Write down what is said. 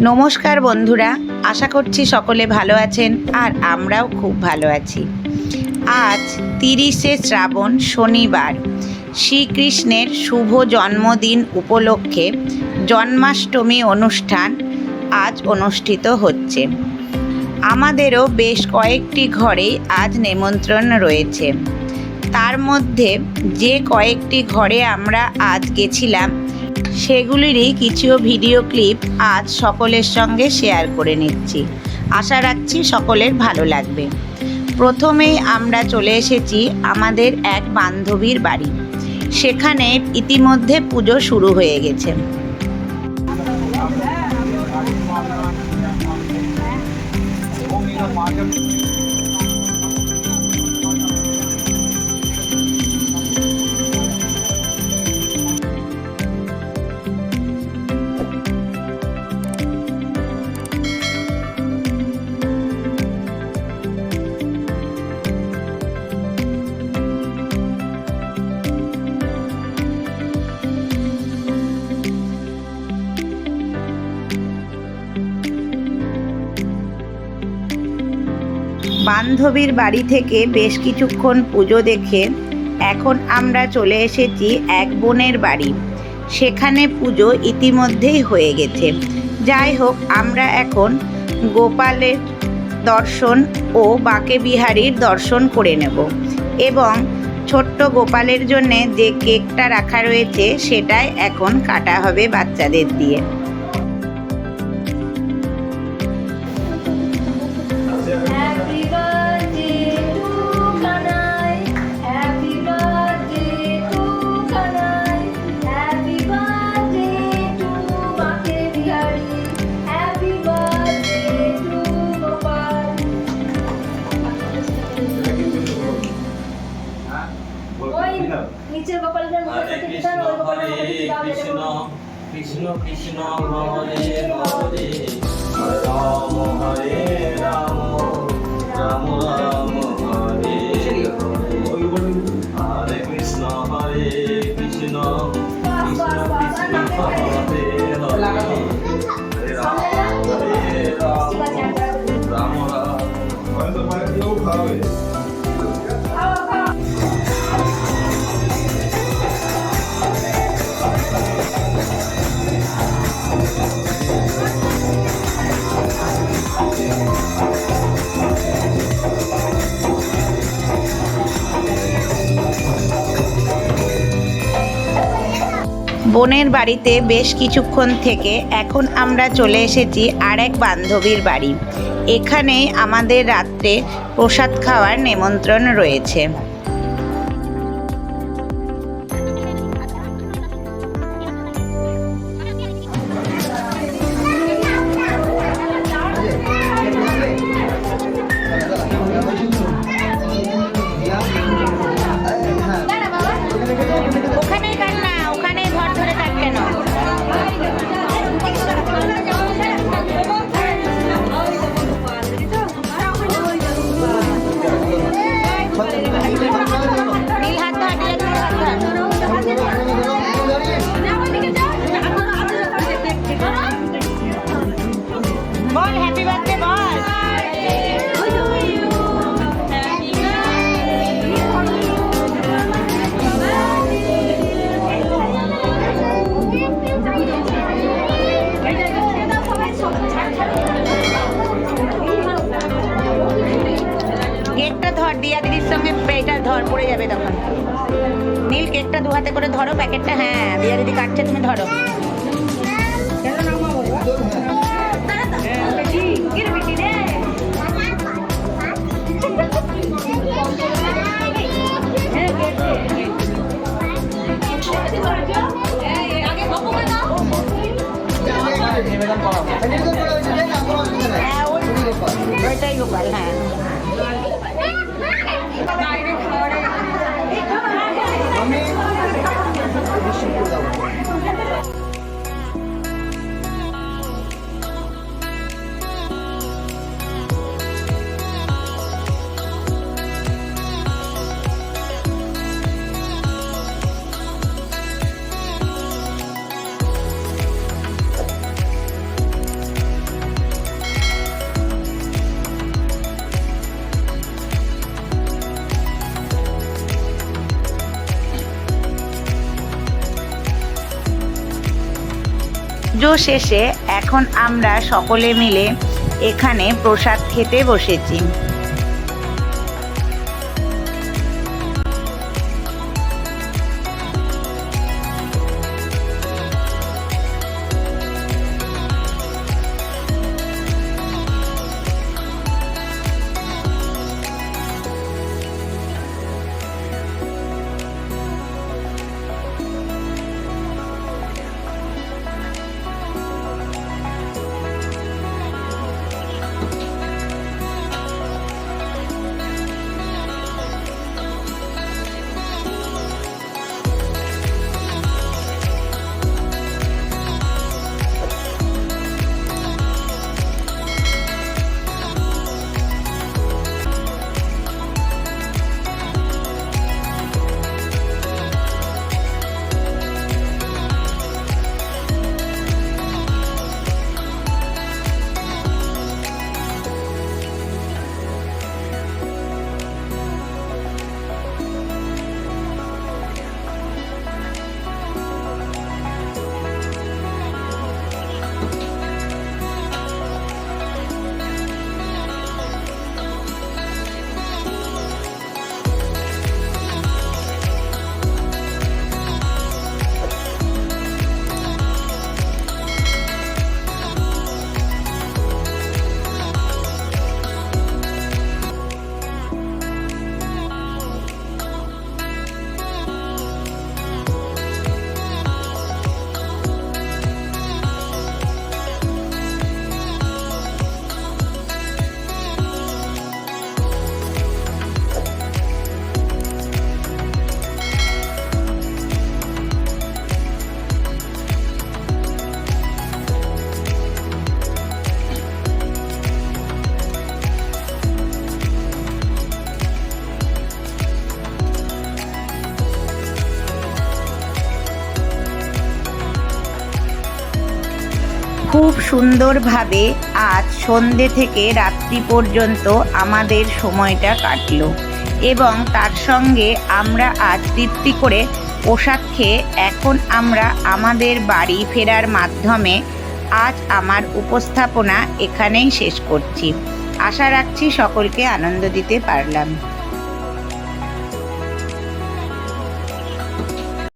নমস্কার বন্ধুরা, আশা করছি সকলে ভালো আছেন আর আমরাও খুব ভালো আছি। আজ 30শে শ্রাবণ শনিবার, শ্রীকৃষ্ণের শুভ জন্মদিন উপলক্ষে জন্মাষ্টমী অনুষ্ঠান আজ অনুষ্ঠিত হচ্ছে। আমাদেরও বেশ কয়েকটি ঘরে আজ নিমন্ত্রণ রয়েছে। তার মধ্যে যে কয়েকটি ঘরে আমরা আজ গেছিলাম সেগুলিরই কিছু ভিডিও ক্লিপ আজ সকলের সঙ্গে শেয়ার করে নিচ্ছি। আশা রাখছি সকলের ভালো লাগবে। প্রথমেই আমরা চলে এসেছি আমাদের এক বান্ধবীর বাড়ি। সেখানে ইতিমধ্যে পুজো শুরু হয়ে গেছে। বান্ধবীর বাড়ি থেকে বেশ কিছুক্ষণ পুজো দেখে এখন আমরা চলে এসেছি এক বোনের বাড়ি। সেখানে পুজো ইতিমধ্যেই হয়ে গেছে। যাই হোক, আমরা এখন গোপালের দর্শন ও বাঁকে বিহারীর দর্শন করে নেব এবং ছোট্ট গোপালের জন্যে যে কেকটা রাখা রয়েছে সেটাই এখন কাটা হবে বাচ্চাদের দিয়ে। হরে কৃষ্ণ কৃষ্ণ কৃষ্ণ হরে হরে রাম হরে রাম রাম রাম হরে হরে কৃষ্ণ কৃষ্ণ কৃষ্ণ হরে হরে রাম রাম রাম। বোনের বাড়িতে বেশ কিছুক্ষণ থেকে এখন আমরা চলে এসেছি আরেক বান্ধবীর বাড়ি। এখানে আমাদের রাত্রে প্রসাদ খাওয়ার নিমন্ত্রণ রয়েছে। বল হ্যাপি বার্থডে বল। কেকটা ধর, দিয়া দিদির সঙ্গে এটা ধর, পড়ে যাবে তখন। নীল কেকটা দু হাতে করে ধরো, প্যাকেটটা। হ্যাঁ, দিয়া দিদি কাটছে, তুমি ধরো। ওইটাই গোপাল। হ্যাঁ, পুজো শেষে এখন আমরা সকলে মিলে এখানে প্রসাদ খেতে বসেছি। খুব সুন্দরভাবে আজ সন্ধে থেকে রাত্রি পর্যন্ত আমাদের সময়টা কাটলো এবং তার সঙ্গে আমরা আজ তৃপ্তি করে প্রসাদ খেয়ে এখন আমরা আমাদের বাড়ি ফেরার মাধ্যমে আজ আমার উপস্থাপনা এখানেই শেষ করছি। আশা রাখছি সকলকে আনন্দ দিতে পারলাম।